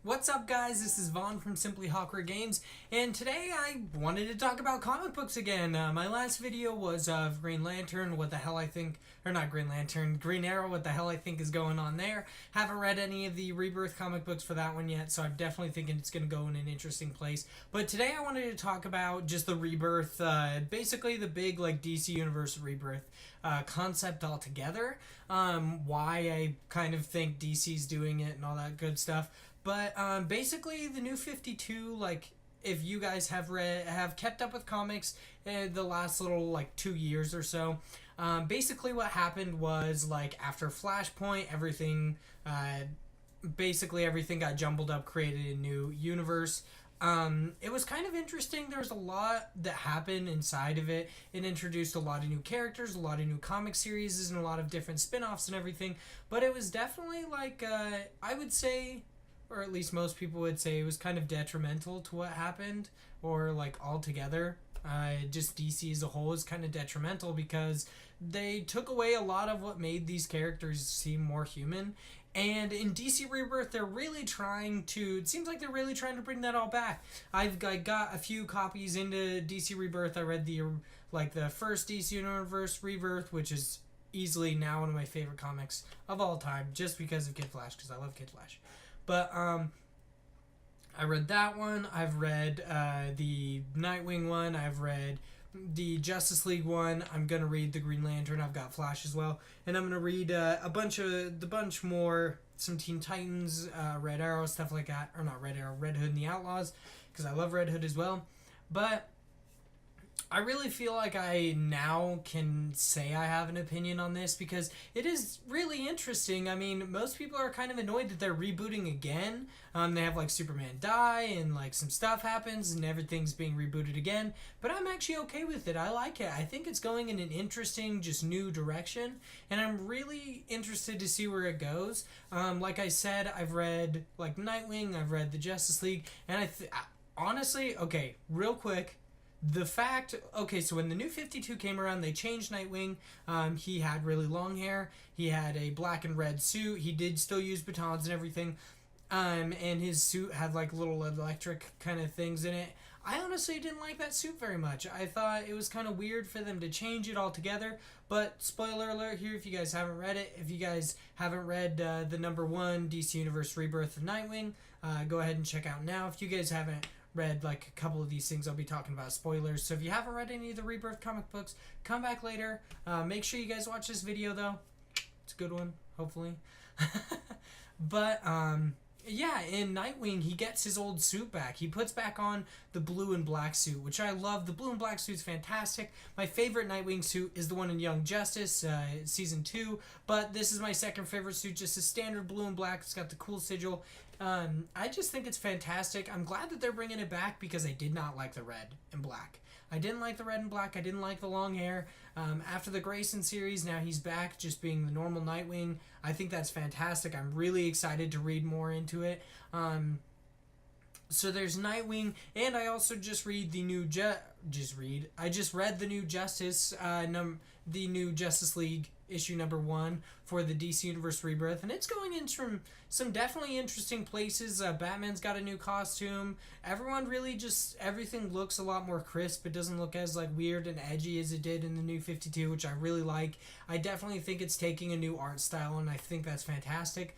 What's up, guys? This is Vaughn from Simply Hawkward Games, and today I wanted to talk about comic books again. My last video was of Green Lantern, what the hell I think, or not Green Lantern, Green Arrow, what the hell I think is going on there. Haven't read any of the Rebirth comic books for that one yet, so I'm definitely thinking it's going to go in an interesting place. But today I wanted to talk about just the Rebirth, basically the big DC Universe Rebirth concept altogether. Why I kind of think DC's doing it and all that good stuff. But basically, the New 52, if you guys have kept up with comics the last little 2 years or so, basically what happened was after Flashpoint, everything got jumbled up, created a new universe. It was kind of interesting. There was a lot that happened inside of it. It introduced a lot of new characters, a lot of new comic series, and a lot of different spin-offs and everything. But it was definitely I would say, or at least most people would say, it was kind of detrimental to what happened, or altogether. Just DC as a whole is kind of detrimental because they took away a lot of what made these characters seem more human. And in DC Rebirth, they're really trying to, it seems like they're really trying to bring that all back. I've got a few copies into DC Rebirth. I read the first DC Universe Rebirth, which is easily now one of my favorite comics of all time, just because of Kid Flash, because I love Kid Flash. But I read that one. I've read the Nightwing one. I've read the Justice League one. I'm gonna read the Green Lantern. I've got Flash as well, and I'm gonna read a bunch more, some Teen Titans, Red Arrow, stuff like that. Or not Red Arrow, Red Hood and the Outlaws, because I love Red Hood as well. But I really feel like I now can say I have an opinion on this because it is really interesting. I mean, most people are kind of annoyed that they're rebooting again. They have Superman die and some stuff happens and everything's being rebooted again. But I'm actually okay with it. I like it. I think it's going in an interesting, just new direction. And I'm really interested to see where it goes. Like I said, I've read Nightwing, I've read the Justice League, and honestly, okay, real quick. So when the New 52 came around, they changed Nightwing. He had really long hair. He had a black and red suit. He did still use batons and everything. And his suit had little electric kind of things in it. I honestly didn't like that suit very much. I thought it was kind of weird for them to change it altogether. But spoiler alert here, if you guys haven't read it, if you guys haven't read the #1 DC Universe Rebirth of Nightwing, go ahead and check out now. If you guys haven't read a couple of these things, I'll be talking about spoilers. So if you haven't read any of the Rebirth comic books, come back later. Make sure you guys watch this video though. It's a good one, hopefully. But yeah, in Nightwing, he gets his old suit back. He puts back on the blue and black suit, which I love. The blue and black suit's fantastic. My favorite Nightwing suit is the one in Young Justice, Season 2. But this is my second favorite suit, just a standard blue and black. It's got the cool sigil. I just think it's fantastic. I'm glad that they're bringing it back because I did not like the red and black. I didn't like the red and black. I didn't like the long hair. After the Grayson series, now he's back just being the normal Nightwing. I think that's fantastic. I'm really excited to read more into it. So there's Nightwing, and I also just read the new I just read the new Justice, the new Justice League issue #1 for the DC Universe Rebirth, and it's going in from some definitely interesting places. Batman's got a new costume. Everyone really everything looks a lot more crisp. It doesn't look as weird and edgy as it did in the New 52, which I really like. I definitely think it's taking a new art style, and I think that's fantastic.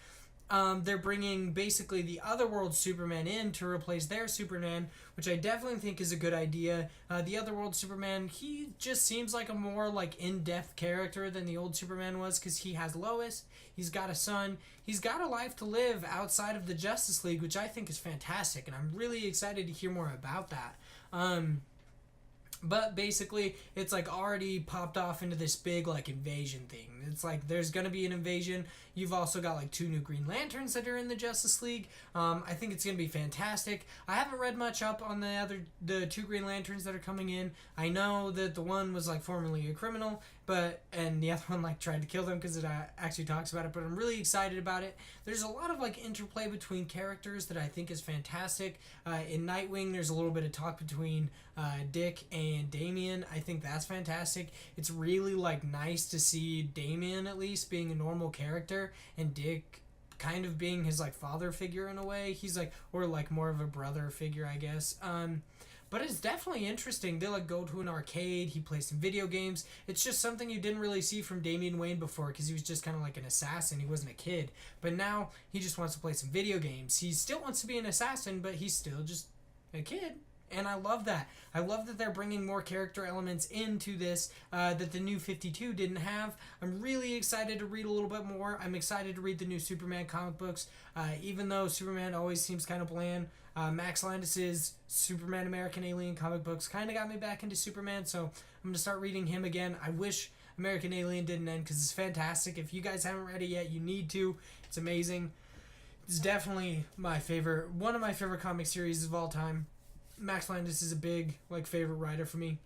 They're bringing basically the Otherworld Superman in to replace their Superman, which I definitely think is a good idea. The Otherworld Superman, he just seems like a more in-depth character than the old Superman was because he has Lois, he's got a son, he's got a life to live outside of the Justice League, which I think is fantastic, and I'm really excited to hear more about that. But basically, it's already popped off into this big invasion thing. It's there's gonna be an invasion. You've also got 2 new Green Lanterns that are in the Justice League. I think it's gonna be fantastic. I haven't read much up on the 2 Green Lanterns that are coming in. I know that the one was formerly a criminal, and the other one tried to kill them because it actually talks about it. But I'm really excited about it. There's a lot of interplay between characters that I think is fantastic. In Nightwing, there's a little bit of talk between Dick and Damian. I think that's fantastic. It's really nice to see Damian at least being a normal character and Dick kind of being his like father figure in a way. He's like, or like more of a brother figure, I guess. But it's definitely interesting. They like go to an arcade. He plays some video games. It's just something you didn't really see from Damian Wayne before, because he was just kind of like an assassin. He wasn't a kid. But now he just wants to play some video games. He still wants to be an assassin, but he's still just a kid. And I love that. I love that they're bringing more character elements into this that the new 52 didn't have. I'm really excited to read a little bit more. I'm excited to read the new Superman comic books. Even though Superman always seems kind of bland, Max Landis's Superman American Alien comic books kind of got me back into Superman, so I'm going to start reading him again. I wish American Alien didn't end, because it's fantastic. If you guys haven't read it yet, you need to. It's amazing. It's definitely my favorite, one of my favorite comic series of all time. Max Landis is a big favorite writer for me.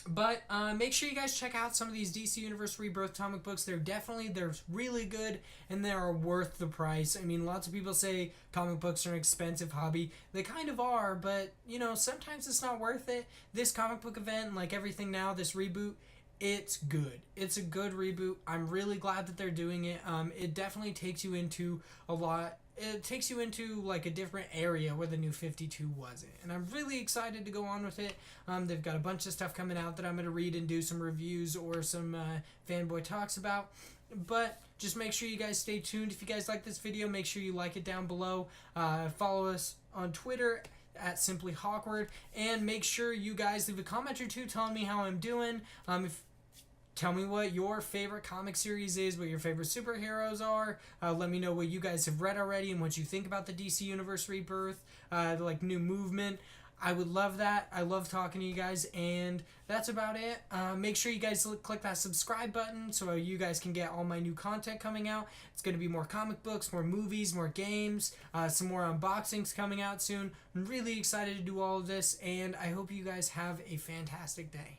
But make sure you guys check out some of these DC Universe Rebirth comic books. They're really good, and they are worth the price. I mean, lots of people say comic books are an expensive hobby. They kind of are, but sometimes it's not worth it. This comic book event, like everything now, this reboot, it's good. It's a good reboot. I'm really glad that they're doing it. It definitely takes you into it takes you into like a different area where the new 52 wasn't, and I'm really excited to go on with it. They've got a bunch of stuff coming out that I'm going to read and do some reviews or some fanboy talks about, but just make sure you guys stay tuned. If you guys like this video, make sure you like it down below. Follow us on Twitter at Simply Hawkward, and make sure you guys leave a comment or two telling me how I'm doing. Tell me what your favorite comic series is, what your favorite superheroes are. Let me know what you guys have read already and what you think about the DC Universe Rebirth, the new movement. I would love that. I love talking to you guys, and that's about it. Make sure you guys click that subscribe button so you guys can get all my new content coming out. It's going to be more comic books, more movies, more games, some more unboxings coming out soon. I'm really excited to do all of this, and I hope you guys have a fantastic day.